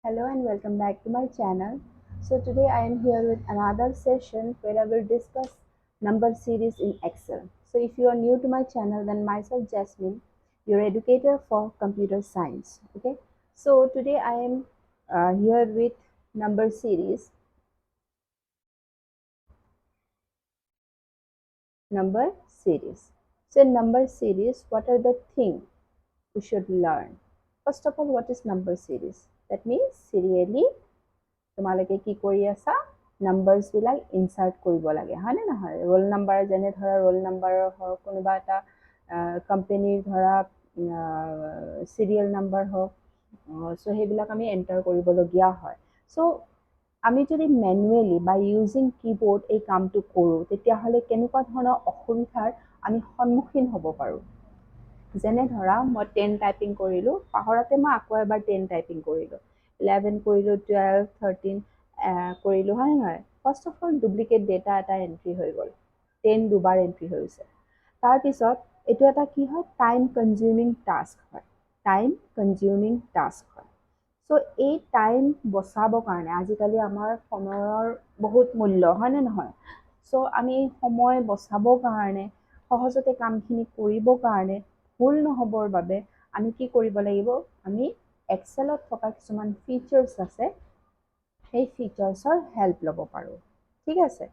Hello and welcome back to my channel. So today I am here with another session where I will discuss number series in Excel. So if you are new to my channel, then myself Jasmine, your educator for computer science. Okay. So today I am here with number series. Number series. So in number series, what are the things we should learn? First of all, what is number series? That means serially তোমালোকে কি কৰি আছা numbers বিলাক ইনসাৰ্ট কৰিব লাগে হয়নে নহয় roll number যেনে ধৰা ৰোল নাম্বাৰৰ হওক কোনোবা এটা কোম্পানীৰ ধৰা সিৰিয়েল নাম্বাৰ হওক সো সেইবিলাক আমি এন্টাৰ কৰিবলগীয়া হয় সো আমি যদি ম্যানুৱেলি বা ইউজিং কিবোৰ্ড এই কামটো কৰোঁ তেতিয়াহ'লে কেনেকুৱা ধৰণৰ অসুবিধাৰ আমি সন্মুখীন হ'ব পাৰোঁ যেনে ধৰা মই 10 টাইপিং কৰিলোঁ পাহৰতে মই আকৌ এবাৰ 10 টাইপিং কৰিলোঁ 11 কৰিলোঁ 12 13 কৰিলোঁ হয় নহয় first of all duplicate data এটা এন্ট্ৰি হৈ গ'ল 10 দুবাৰ এন্ট্ৰি হৈছে তাৰপিছত এইটো এটা কি হয় টাইম কনজিউমিং টাস্ক হয় টাইম কনজিউমিং টাস্ক হয় সো এই টাইম বচাবৰ কাৰণে আজিকালি আমাৰ সময়ৰ বহুত মূল্য হয়নে নহয় সো আমি সময় বচাবৰ কাৰণে সহজতে কামখিনি কৰিবৰ কাৰণে ভুল নহবৰ বাবে আমি কি কৰিব লাগিব আমি এক্সেলত থকা কিছুমান ফিচাৰ্ছ আছে সেই ফিচাৰ্ছৰ হেল্প ল'ব পাৰোঁ ঠিক আছে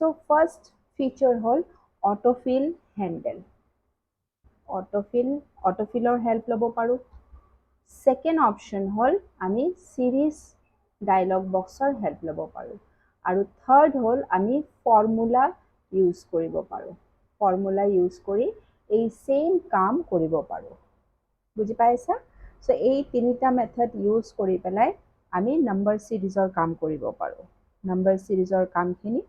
সো ফাৰ্ষ্ট ফিচাৰ হ'ল অটোফিল হেণ্ডেল অটোফিলৰ হেল্প ল'ব পাৰোঁ সেকেন্ড অপশ্যন হ'ল আমি সিৰিজ ডায়লগ বক্সৰ হেল্প ল'ব পাৰোঁ আৰু থাৰ্ড হ'ল আমি ফৰ্মুলা ইউজ কৰিব পাৰোঁ ফৰ্মুলা ইউজ কৰি এই সেম কাম কৰিব পাৰোঁ বুজি পাইছা সো এই তিনিটা মেথড ইউজ কৰি পেলাই আমি নাম্বাৰ সিৰিজৰ কাম কৰিব পাৰোঁ নাম্বাৰ সিৰিজৰ কামখিনি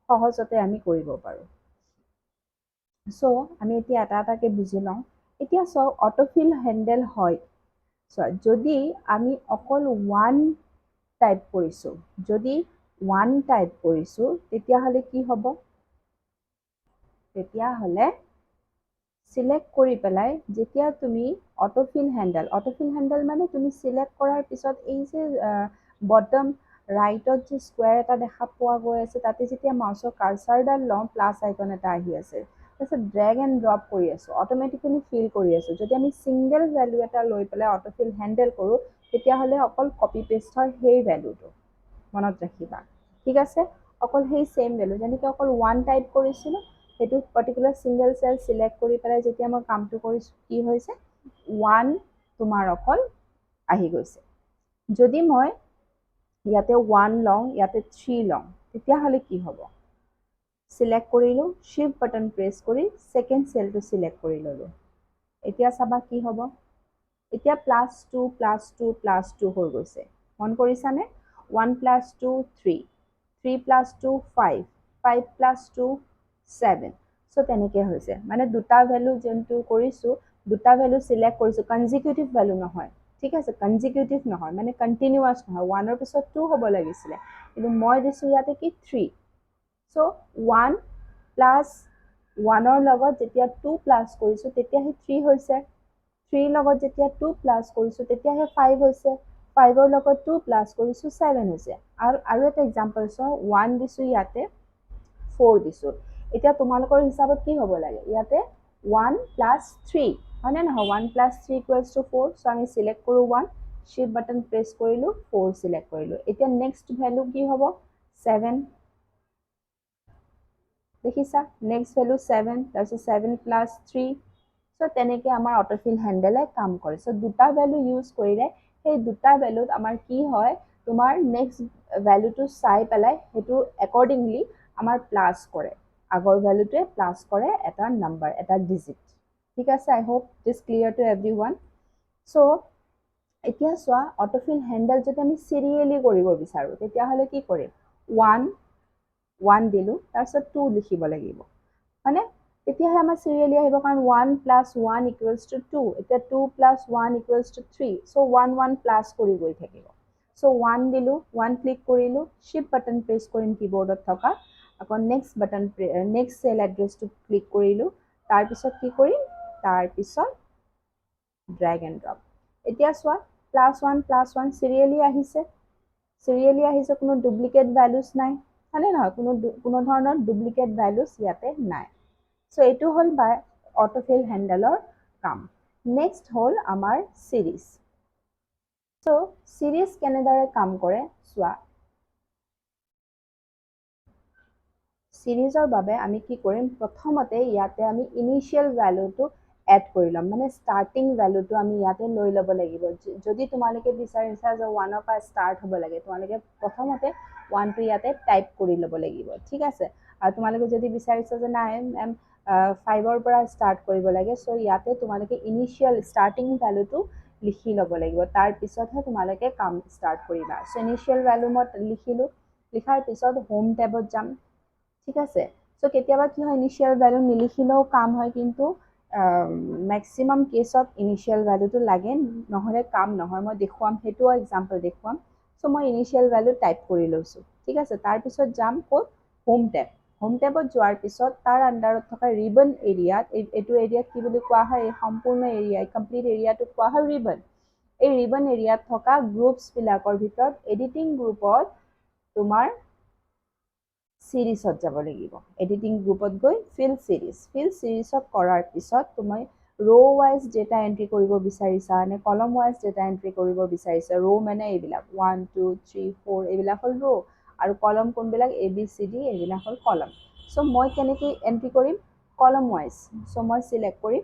সহজতে আমি কৰিব পাৰোঁ সো আমি এতিয়া এটা এটাকে বুজি লওঁ এতিয়া চাওক অটোফিল হেণ্ডেল হয় যদি আমি অকল ওৱান টাইপ কৰিছোঁ যদি ওৱান টাইপ কৰিছোঁ তেতিয়াহ'লে কি হ'ব তেতিয়াহ'লে সিলেক্ট কৰি পেলাই যেতিয়া তুমি অটোফিল হেণ্ডেল মানে তুমি সিলেক্ট কৰাৰ পিছত এই যে বটম ৰাইটত যে স্কুৱেৰ এটা দেখা পোৱা গৈ আছে তাতে যেতিয়া মাউচৰ কাৰ্চাৰডাল লওঁ প্লাছ আইকন এটা আহি আছে তাৰপিছত ড্ৰেগ এণ্ড ড্ৰপ কৰি আছোঁ অট'মেটিকেলি ফিল কৰি আছোঁ যদি আমি ছিংগল ভেলু এটা লৈ পেলাই অটোফিল হেণ্ডেল কৰোঁ তেতিয়াহ'লে অকল কপি পেষ্ট হয় সেই ভেলুটো মনত ৰাখিবা ঠিক আছে অকল সেই সেম ভেলু যেনেকৈ অকল ওৱান টাইপ কৰিছিলোঁ সেইটো পাৰ্টিকুলাৰ ছিংগল চেল সিলেক্ট কৰি পেলাই যেতিয়া মই কামটো কৰিছোঁ কি হৈছে ওৱান তোমাৰ অকল আহি গৈছে যদি মই ইয়াতে ওৱান লওঁ ইয়াতে 3 লওঁ তেতিয়াহ'লে কি হ'ব সিলেক্ট কৰিলোঁ শিফ্ট বাটন প্ৰেছ কৰি সেকেন্ড সেলটো সিলেক্ট কৰি ল'লোঁ এতিয়া চাবা কি হ'ব এতিয়া +2 হৈ গৈছে মন কৰিছানে 1 + 2 3 3 + 2 5 5 + 2 7 সো তেনেকৈ হৈছে মানে দুটা ভেলু যোনটো কৰিছোঁ দুটা ভেলু সিলেক্ট কৰিছোঁ কনজিকিউটিভ ভেলু নহয় ঠিক আছে কনজিকিউটিভ নহয় মানে কণ্টিনিউৱাছ নহয় ওৱানৰ পিছত 2 হ'ব লাগিছিলে কিন্তু মই দিছোঁ ইয়াতে কি 3 সো 1 + 1ৰ লগত যেতিয়া 2 প্লাছ কৰিছোঁ তেতিয়াহে 3 হৈছে 3 লগত যেতিয়া 2 প্লাছ কৰিছোঁ তেতিয়াহে 5 হৈছে 5ৰ লগত 2 প্লাছ কৰিছোঁ 7 হৈছে আৰু এটা এক্সাম্পল চাওঁ 1 দিছোঁ ইয়াতে 4 দিছোঁ এতিয়া তোমালোকৰ হিচাপত কি হ'ব লাগে ইয়াতে 1 + 3 হয়নে নহয় 1 + 3 = 4 সো আমি সিলেক্ট কৰোঁ 1 শিফ্ট বাটন প্ৰেছ কৰিলোঁ 4 সিলেক্ট কৰিলোঁ এতিয়া নেক্সট ভেলু কি হ'ব 7 দেখিছা নেক্সট ভেলু 7 তাৰপিছত 7 + 3 সো তেনেকৈ আমাৰ অটোফিল হেণ্ডেলে কাম কৰে সো দুটা ভেলু ইউজ কৰিলে সেই দুটা ভেলুত আমাৰ কি হয় তোমাৰ নেক্সট ভেলুটো চাই পেলাই সেইটো একৰ্ডিংলি আমাৰ প্লাছ কৰে আগৰ ভেলুটোৱে প্লাছ কৰে এটা নাম্বাৰ এটা ডিজিট ঠিক আছে আই হোপ দিছ ক্লিয়াৰ টু এভৰিৱান সো এতিয়া চোৱা অটোফিল হেণ্ডেল যদি আমি চিৰিয়েলি কৰিব বিচাৰোঁ তেতিয়াহ'লে কি কৰিম 1 দিলোঁ তাৰপিছত 2 লিখিব লাগিব মানে তেতিয়াহে আমাৰ চিৰিয়েলি আহিব কাৰণ 1 + 1 = 2 এতিয়া 2 + 1 = 3 সো 1 1 প্লাছ কৰি গৈ থাকিব সো 1 দিলোঁ 1 ক্লিক কৰিলোঁ শিফ্ট বাটন প্ৰেছ কৰিম কীবৰ্ডত থকা আকৌ নেক্সট বাটন নেক্সট চেল এড্ৰেছটো ক্লিক কৰিলোঁ তাৰপিছত কি কৰিম তাৰপিছত ড্ৰেগ এণ্ড ড্ৰপ এতিয়া চোৱা +1 চিৰিয়েলি আহিছে, কোনো ডুপ্লিকেট ভ্যালুজ নাই, হয়নে নহয়? কোনো ধৰণৰ ডুপ্লিকেট ভ্যালুজ ইয়াতে নাই। সো এইটো হ'ল অটোফিল হেণ্ডেলৰ কাম। নেক্সট হ'ল আমাৰ সিৰিজ। সো সিৰিজ কেনেদৰে কাম কৰে চোৱা। সিৰিজৰ বাবে আমি কি কৰিম, প্ৰথমতে ইয়াতে আমি ইনিশিয়েল ভ্যালুটো এড কৰি ল'ম, মানে ষ্টাৰ্টিং ভ্যালুটো আমি ইয়াতে লৈ ল'ব লাগিব। যদি তোমালোকে বিচাৰিছা যে 1ৰ পৰা ষ্টাৰ্ট হ'ব লাগে, তোমালোকে প্ৰথমতে 1টো ইয়াতে টাইপ কৰি ল'ব লাগিব, ঠিক আছে? আৰু তোমালোকে যদি বিচাৰিছা যে নাই মেম 5ৰ পৰা ষ্টাৰ্ট কৰিব লাগে, সো ইয়াতে তোমালোকে ইনিশিয়েল ষ্টাৰ্টিং ভ্যালুটো লিখি ল'ব লাগিব, তাৰ পিছতহে তোমালোকে কাম ষ্টাৰ্ট কৰিবা। সো ইনিশিয়েল ভ্যালু মই লিখিলোঁ, লিখাৰ পিছত হোম টেবত যাম, ঠিক আছে? সো কেতিয়াবা কি হয়, ইনিশিয়েল ভ্যালু নিলিখিলেও কাম হয়, কিন্তু ম্যাক্সিমাম কেছত ইনিশিয়েল ভ্যালুটো লাগে, নহ'লে কাম নহয়। মই দেখুৱাম, সেইটোও এক্সাম্পল দেখুৱাম। সো মই ইনিশিয়েল ভ্যালু টাইপ কৰি লৈছোঁ, ঠিক আছে? তাৰপিছত যাম ক'ত, হোম টেব। হোম টেবত যোৱাৰ পিছত তাৰ আণ্ডাৰত থকা ৰিবন এৰিয়াত, এইটো এৰিয়াত কি বুলি কোৱা হয়, এই সম্পূৰ্ণ এৰিয়া, কমপ্লিট এৰিয়াটোক কোৱা হয় ৰিবন। এই ৰিবন এৰিয়াত থকা গ্ৰুপছবিলাকৰ ভিতৰত এডিটিং গ্ৰুপত তোমাৰ সিৰিজত যাব লাগিব। এডিটিং গ্ৰুপত গৈ ফিল সিৰিজত কৰাৰ পিছত তুমি ৰ' ৱাইজ ডেটা এণ্ট্ৰি কৰিব বিচাৰিছা নে কলম ৱাইজ ডেটা এণ্ট্ৰি কৰিব বিচাৰিছা। ৰ' মানে এইবিলাক 1 2 3 4 এইবিলাক হ'ল ৰ', আৰু কলম কোনবিলাক ABCD এইবিলাক হ'ল কলম। সো মই কেনেকৈ এণ্ট্ৰি কৰিম, কলম ৱাইজ। সো মই চিলেক্ট কৰিম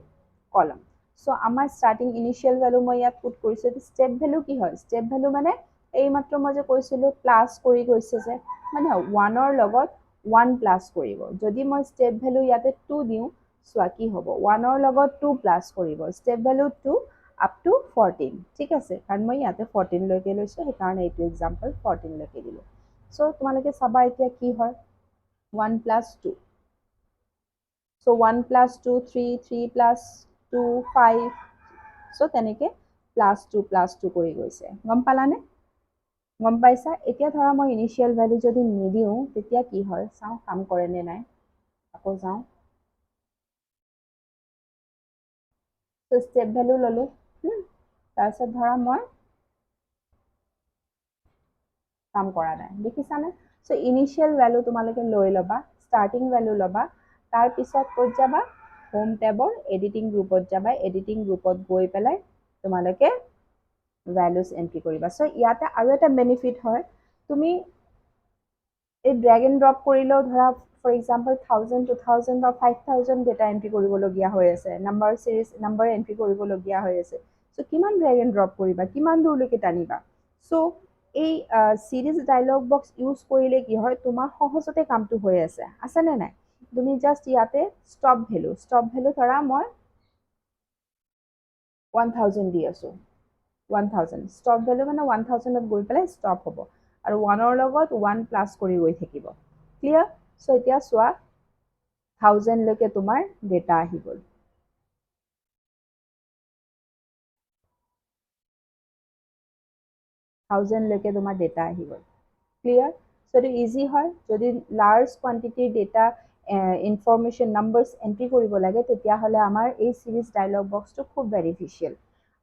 কলম। সো আমাৰ ষ্টাৰ্টিং ইনিশিয়েল ভ্যালু মই ইয়াত পুট কৰিছোঁ। ষ্টেপ ভ্যালু কি হয়, ষ্টেপ ভ্যালু মানে এইমাত্ৰ মই যে কৈছিলোঁ প্লাছ কৰি গৈছে যে, মানে 1ৰ লগত 1 প্লাছ কৰিব। যদি মই ষ্টেপ ভ্যালু ইয়াতে 2 দিওঁ, চোৱা কি হ'ব, 1ৰ লগত 2 প্লাছ কৰিব, ষ্টেপ ভ্যালু 2 আপ টু 14, ঠিক আছে? কাৰণ মই ইয়াতে 14 লৈকে লৈছোঁ, সেইকাৰণে এইটো এক্সাম্পল 14 লৈকে দিলোঁ। সো তোমালোকে চাবা এতিয়া কি হয়, 1 + 2, সো 1 + 2 3, 3 + 2 5, সো তেনেকে +2 কৰি গৈছে। গম পালানে? গম পাইছা? এতিয়া ধৰা মই ইনিশিয়েল ভ্যালু যদি নিদিওঁ তেতিয়া কি হয় চাওঁ, কাম কৰে নে নাই। আকৌ যাওঁ, ষ্টেপ ভ্যালু ল'লোঁ, তাৰপিছত ধৰা মই কাম কৰা নাই, দেখিছানে? সো ইনিশিয়েল ভ্যালু তোমালোকে লৈ ল'বা, ষ্টাৰ্টিং ভ্যালু ল'বা, তাৰপিছত ক'ত যাবা, হোম টেবৰ এডিটিং গ্ৰুপত যাবা। এডিটিং গ্ৰুপত গৈ পেলাই তোমালোকে ভ্যালুজ এণ্ট্ৰি কৰিবা। সো ইয়াতে আৰু এটা বেনিফিট হয়, তুমি এই ড্ৰেগ এণ্ড ড্ৰপ কৰিলেও ধৰা ফৰ এক্সাম্পল 1000 2000 বা 5000 ডেটা এণ্ট্ৰি কৰিবলগীয়া হৈ আছে, নাম্বাৰ চিৰিজ নাম্বাৰ এণ্ট্ৰি কৰিবলগীয়া হৈ আছে। সো কিমান ড্ৰেগ এণ্ড ড্ৰপ কৰিবা, কিমান দূৰলৈকে টানিবা। সো এই সিৰিজ ডায়লগ বক্স ইউজ কৰিলে কি হয়, তোমাৰ সহজতে কামটো হৈ আছেনে নাই? তুমি জাষ্ট ইয়াতে ষ্টপ ভ্যালু ধৰা মই 1000 দি আছোঁ, 1000 ষ্টপ ভ্যালু মানে 1000ত গৈ পেলাই ষ্টপ হ'ব, আৰু 1ৰ লগত 1 প্লাছ কৰি গৈ থাকিব। ক্লিয়াৰ? সো এতিয়া চোৱা 1000 লৈকে তোমাৰ ডেটা আহি গ'ল। লৈকে তোমাৰ ডেটা আহি গ'ল। ক্লিয়াৰ? সো এইটো ইজি হয়। যদি লাৰ্জ কোৱান্টিটিৰ ডেটা ইনফৰমেশ্যন নাম্বাৰছ এণ্ট্ৰি কৰিব লাগে, তেতিয়াহ'লে আমাৰ এই সিৰিজ ডায়লগ বক্সটো খুব বেনিফিচিয়েল।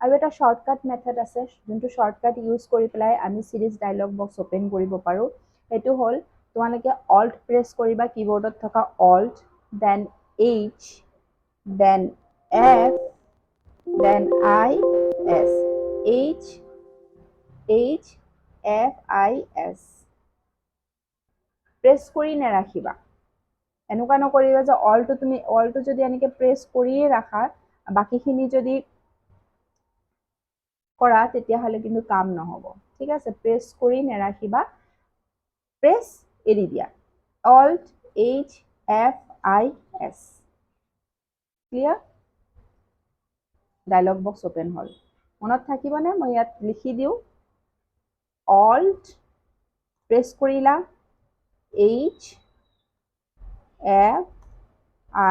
আৰু এটা শ্বৰ্টকাট মেথড আছে, যোনটো শ্বৰ্টকাট ইউজ কৰি পেলাই আমি সিৰিজ ডায়লগ বক্স অ'পেন কৰিব পাৰোঁ। সেইটো হ'ল তোমালোকে অল্ট প্ৰেছ কৰিবা, কিবৰ্ডত থকা alt, then H, then F, then IS, HFIS press কৰি নাৰাখিবা। এনেকুৱা নকৰিবা যে অলটো যদি এনেকে প্ৰেছ কৰিয়ে ৰাখা, বাকীখিনি যদি কৰা তেতিয়াহ'লে কিন্তু কাম নহ'ব, ঠিক আছে? প্ৰেছ কৰি নাৰাখিবা, প্ৰেছ এৰি দিয়া, alt HFIS। Clear? Dialog box open হ'ল। মনত থাকিবনে? মই ইয়াত লিখি দিওঁ, অল্ট প্ৰেছ কৰিলা,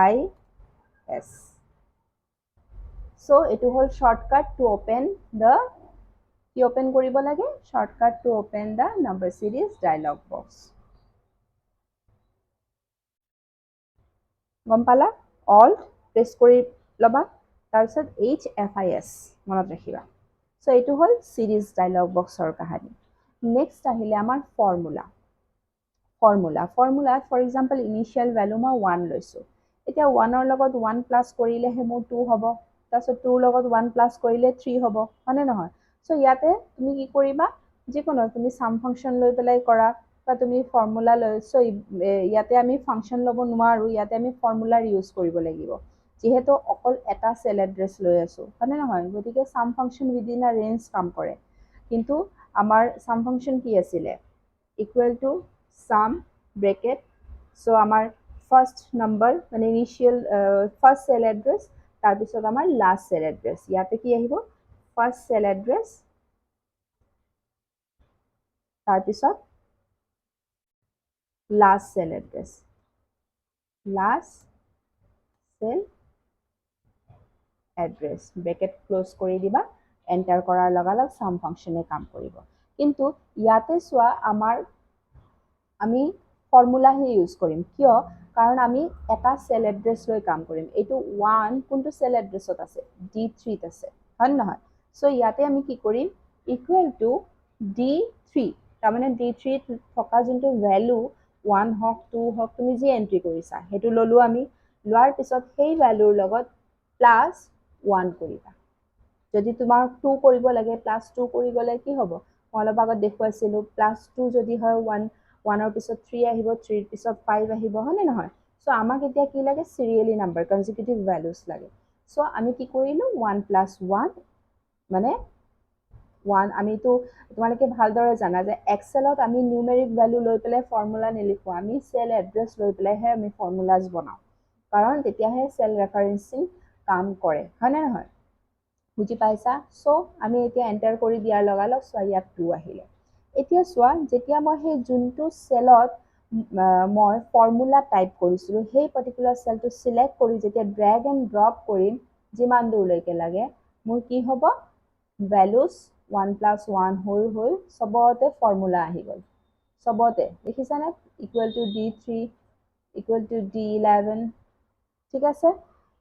HFIS। সো এইটো হ'ল শ্বৰ্টকাট টু অ'পেন দ্য, কি অ'পেন কৰিব লাগে, shortcut to open the number series dialog box. গম পালা? অল্ট প্ৰেছ কৰি ল'বা, তাৰপিছত HFIS মনত ৰাখিবা। সো এইটো হ'ল সিৰিজ ডায়লগ বক্সৰ কাহিনী নেক্সট আহিলে আমাৰ ফৰ্মুলাত ফৰ এক্সাম্পল ইনিচিয়েল ভ্যালু মই 1 লৈছো এতিয়া 1ৰ লগত 1 প্লাস কৰিলেহে মোৰ 2 হ'ব তাৰপিছত 2ৰ লগত 1 প্লাস কৰিলে 3 হ'ব হয়নে নহয় সো ইয়াতে তুমি কি কৰিবা যিকোনো তুমি সাম ফাংচন লৈ পেলাই কৰা বা তুমি ফৰ্মুলা লৈ সো ইয়াতে আমি ফাংচন ল'ব নোৱাৰো ইয়াতে আমি ফৰ্মুলাৰ ইউজ কৰিব লাগিব যেহেতু অকল এটা সেল এড্ৰেছ লৈ আছো হয়নে নহয় গতিকে sum function within a range কাম কৰে কিন্তু আমাৰ সাম ফাংচন কি আছিলে equal to sum bracket so আমাৰ ফাৰ্স্ট নাম্বাৰ মানে ইনিশিয়াল ফাৰ্স্ট সেল এড্ৰেছ তাৰপিছত আমাৰ লাষ্ট সেল এড্ৰেছ ইয়াতে কি আহিব ফাৰ্স্ট সেল এড্ৰেছ তাৰপিছত last cell address last cell address bracket close কৰি দিবা এন্টাৰ কৰাৰ লগালগ সাম ফাংচনে কাম কৰিব কিন্তু ইয়াতে চোৱা আমাৰ আমি ফৰ্মুলাহে ইউজ কৰিম কিয় কাৰণ আমি এটা সেল এড্ৰেছ লৈ কাম কৰিম এইটো 1 কোনটো সেল এড্ৰেছত আছে D3 ত আছে হয় নহয় সো ইয়াতে আমি কি কৰিম ইকুৱেল টু D3 তাৰমানে D3 ত থকা যোনটো ভ্যালু 1 হক 2 হক তুমি যি এন্ট্ৰি কৰিছা হেতু ললো আমি লোৱাৰ পিছত সেই ভ্যালুৰ লগত প্লাস 1 কৰিবা যদি তোমাৰ 2 কৰিব লাগে প্লাস 2 কৰি গলে কি হ'ব মই অলপ আগত দেখুৱাইছিলো প্লাস 2 যদি হয় 1ৰ পিছত 3 আহিব 3ৰ পিছত 5 আহিব হয়নে নহয় সো আমাক এতিয়া কি লাগে সিৰিয়ালি নাম্বাৰ কনজিকিউটিভ ভ্যালুজ লাগে সো আমি কি কৰিলো 1 + 1 মানে 1 আমিতো তোমালোকে ভালদৰে জানা যে এক্সেলত আমি নিউমেৰিক ভ্যালু লৈ পেলাই ফৰ্মুলা নিলিখো আমি সেল এড্ৰেছ লৈ পেলাইহে আমি ফৰ্মুলাজ বনাও কাৰণ তেতিয়াহে সেল ৰেফাৰেন্সিং কাম কৰে হয়নে নহয় বুজি পাইছা সো আমি এতিয়া এন্টাৰ কৰি দিয়াৰ লগালগ সো ইয়াত 2 আহিলে এতিয়া চোৱা যেতিয়া মই সেই যোনটো সেলত মই ফৰ্মুলা টাইপ কৰিছিলো সেই পাৰ্টিকুলাৰ সেলটো সিলেক্ট কৰি যেতিয়া ড্ৰেগ এন্ড ড্ৰপ কৰিম যিমান দূৰলৈকে লাগে মোৰ কি হ'ব ভ্যালুজ 1 + 1 হৈ সবতে ফৰ্মুলা আহি গ'ল সবতে দেখিছানে equal to D3 equal to D11 ঠিক আছে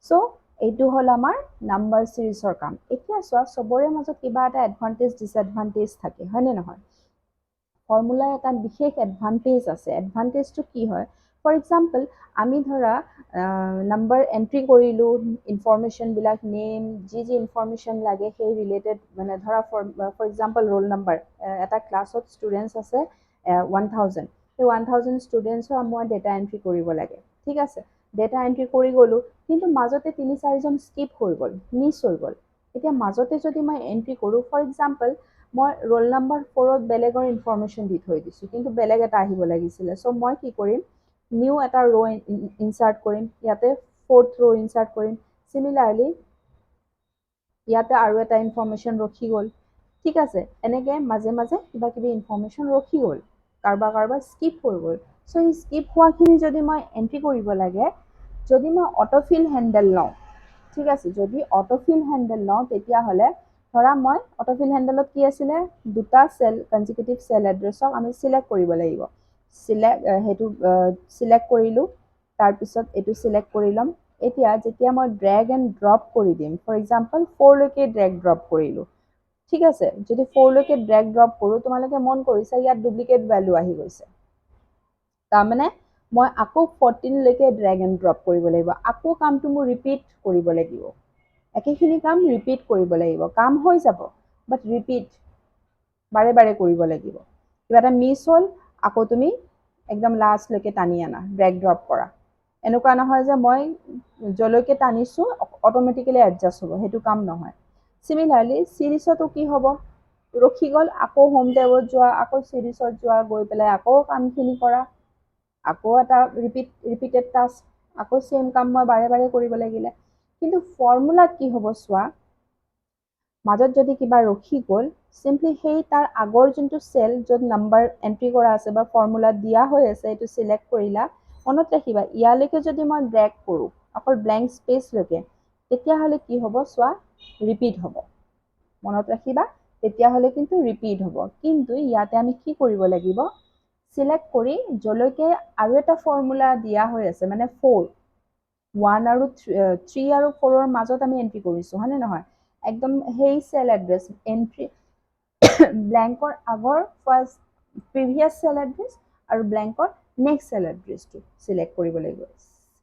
সো এইটো হল আমাৰ নাম্বাৰ সিৰিজৰ কাম এতিয়া চোৱা সবৰে মাজত কিবা এটা এডভান্টেজ ডিসএডভান্টেজ থাকে হয়নে নহয় ফৰ্মুলাৰ এটা বিশেষ এডভান্টেজ আছে এডভান্টেজটো কি হয় ফৰ এক্সাম্পল আমি ধৰা নাম্বাৰ এন্ট্ৰি কৰিলো ইনফৰমেশন বিলাক নেম যি ইনফৰমেশন লাগে সেই ৰিলেটেড মানে ধৰা ফৰ এক্সাম্পল ৰোল নাম্বাৰ এটা ক্লাছত ষ্টুডেন্টস আছে 1000 সেই 1000 ষ্টুডেন্টসৰ মই ডেটা এন্ট্ৰি কৰিব লাগে ঠিক আছে ডেটা এন্ট্ৰি কৰি গলো কিন্তু মাজতে 3-4 জন স্কিপ হৈ গল মিস হৈ গল এতিয়া মাজতে যদি মই এন্ট্ৰি কৰো ফৰ এক্সাম্পল মই ৰোল নাম্বাৰ 4ত বেলেগৰ ইনফৰমেশন দি থৈ দিছো কিন্তু বেলেগ এটা আহিব লাগিছিল সো মই কি কৰিম নিউ এটা ৰো ইনসাৰ্ট কৰিম ইয়াতে 4th ৰো ইনসাৰ্ট কৰিম সিমিলাৰলি ইয়াতে আৰু এটা ইনফৰমেশন ৰখি গল ঠিক আছে এনেকে মাজে মাজে কিবা কিবি ইনফৰমেশন ৰখি গল কাৰবাৰ স্কিপ হৈ গল সো এই স্কিপ হোৱাখিনি যদি মই এন্ট্ৰি কৰিব লাগে যদি মই অটোফিল হ্যান্ডেল লওঁ ঠিক আছে যদি অটোফিল হ্যান্ডেল লওঁ তেতিয়া হলে ধৰা মই অটোফিল হ্যান্ডেলত কি আছিলে দুটা সেল কনজিকিউটিভ সেল এড্ৰেছক আমি সিলেক্ট কৰিব লাগিব সিলেক্ট কৰিলো তাৰ পিছত এটো সিলেক্ট কৰি লম এতিয়া যেতিয়া মই ড্ৰেগ এন্ড ড্ৰপ কৰি দিম ফৰ এক্সাম্পল 4 লৈকে ড্ৰেগ ড্ৰপ কৰিলো ঠিক আছে যদি 4 লৈকে ড্ৰেগ ড্ৰপ কৰো তোমালোকে মন কৰিছা ইয়াত ডুপ্লিকেট ভ্যালু আহি গৈছে তাৰমানে মই আকৌ 14 লৈকে ড্ৰেগ এন্ড ড্ৰপ কৰিব লাগিব আকৌ কামটো মোৰ ৰিপিট কৰিব লাগিব একেখিনি কাম ৰিপিট কৰিব লাগিব কাম হৈ যাব বাট ৰিপিট বাৰে বাৰে কৰিব লাগিব কিবা এটা মিস হল আকৌ তুমি একদম লাষ্ট লৈকে টানি আনা ড্ৰেগ ড্ৰপ কৰা এনেকুৱা নহয় যে মই জলৈকে টানিছো অটোমেটিক্যালি এডজাস্ট হ'ব হেতু কাম নহয় সিমিলাৰলি সিৰিজতো কি হ'ব ৰখি গল আকৌ হোম টেবত যোৱা আকৌ সিৰিজত যোৱা গৈ পেলাই আকৌ কামখিনি কৰা আকৌ এটা ৰিপিটেড টাস্ক আকৌ সেম কাম মই বাৰে বাৰে কৰিব লাগিলে কিন্তু ফৰ্মুলাত কি হ'ব চোৱা মাজত যদি কিবা ৰখি গল সিম্পলি সেই তাৰ আগৰ যোনটো সেল যত নাম্বাৰ এন্ট্ৰি কৰা আছে বা ফৰ্মুলাত দিয়া হৈ আছে এটো সিলেক্ট কৰিলা মনত ৰাখিবা ইয়ালৈকে যদি মই ড্ৰেগ কৰো অকল ব্ল্যাঙ্ক স্পেস লৈকে তেতিয়া হলে কি হ'ব চোৱা ৰিপিট হ'ব মনত ৰাখিবা তেতিয়া হলে কিন্তু ৰিপিট হ'ব কিন্তু ইয়াতে আমি কি কৰিব লাগিব সিলেক্ট কৰি জলৈকে আৰু এটা ফৰ্মুলা দিয়া হৈ আছে মানে 4 1 আৰু 3 আৰু 4ৰ মাজত আমি এন্ট্ৰি কৰিছো হয়নে নহয় একদম সেই চেল এড্ৰেছ এণ্ট্ৰি ব্লেংকৰ আগৰ ফাৰ্ষ্ট প্ৰিভিয়াছ চেল এড্ৰেছ আৰু ব্লেংকৰ নেক্সট চেল এড্ৰেছটো চিলেক্ট কৰিব লাগিব।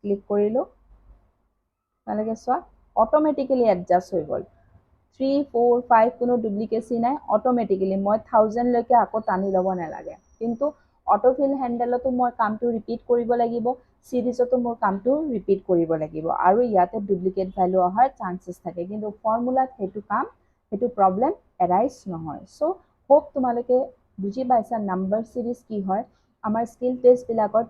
ক্লিক কৰিলোঁ, তোমালোকে চোৱা অট'মেটিকেলি এডজাষ্ট হৈ গ'ল। 3, 4, 5 কোনো ডুপ্লিকেচি নাই, অট'মেটিকেলি মই 1000লৈকে আকৌ টানি ল'ব নালাগে। কিন্তু অটোফিল হেণ্ডেলতো মই কামটো ৰিপিট কৰিব লাগিব, চিৰিজতো মোৰ কামটো ৰিপিট কৰিব লাগিব, আৰু ইয়াতে ডুপ্লিকেট ভেলু অহাৰ চান্সেছ থাকে। কিন্তু ফৰ্মুলাত সেইটো প্ৰব্লেম এৰাইজ নহয়। চ' হোপ তোমালোকে বুজি পাইছা নাম্বাৰ চিৰিজ কি হয়। আমাৰ স্কিল টেষ্টবিলাকত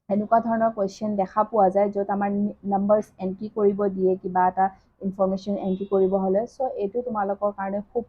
এনেকুৱা ধৰণৰ কুৱেশ্যন দেখা পোৱা যায় য'ত আমাৰ নাম্বাৰছ এণ্ট্ৰি কৰিব দিয়ে কিবা এটা ইনফৰমেশ্যন এণ্ট্ৰি কৰিব হ'লে। চ' এইটো তোমালোকৰ কাৰণে খুব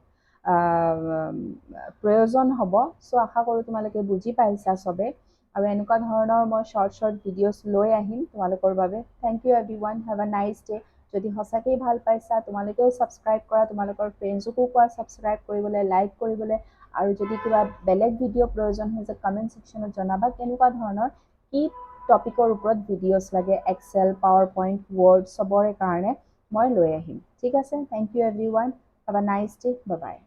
প্ৰয়োজন হ'ব। চ' আশা কৰোঁ তোমালোকে বুজি পাইছা চবে, আৰু এনেকুৱা ধৰণৰ মই শৰ্ট ভিডিঅ'ছ লৈ আহিম তোমালোকৰ বাবে। থেংক ইউ এভৰিৱান, হেভ আ নাইচ ডে। যদি সঁচাকেই ভাল পাইছা তোমালোকেও ছাবস্ক্ৰাইব কৰা, তোমালোকৰ ফ্ৰেণ্ডছকো কোৱা ছাবস্ক্ৰাইব কৰিবলৈ, লাইক কৰিবলৈ, আৰু যদি কিবা বেলেগ ভিডিঅ' প্ৰয়োজন হৈছে কমেণ্ট ছেকশ্যনত জনাবা কেনেকুৱা ধৰণৰ কি টপিকৰ ওপৰত ভিডিঅ'ছ লাগে, এক্সেল, পাৱাৰ পইণ্ট, ৱৰ্ড চবৰে কাৰণে মই লৈ আহিম। ঠিক আছে, থেংক ইউ এভৰিৱান, হেভ আ নাইচ ডে, বাই বাই।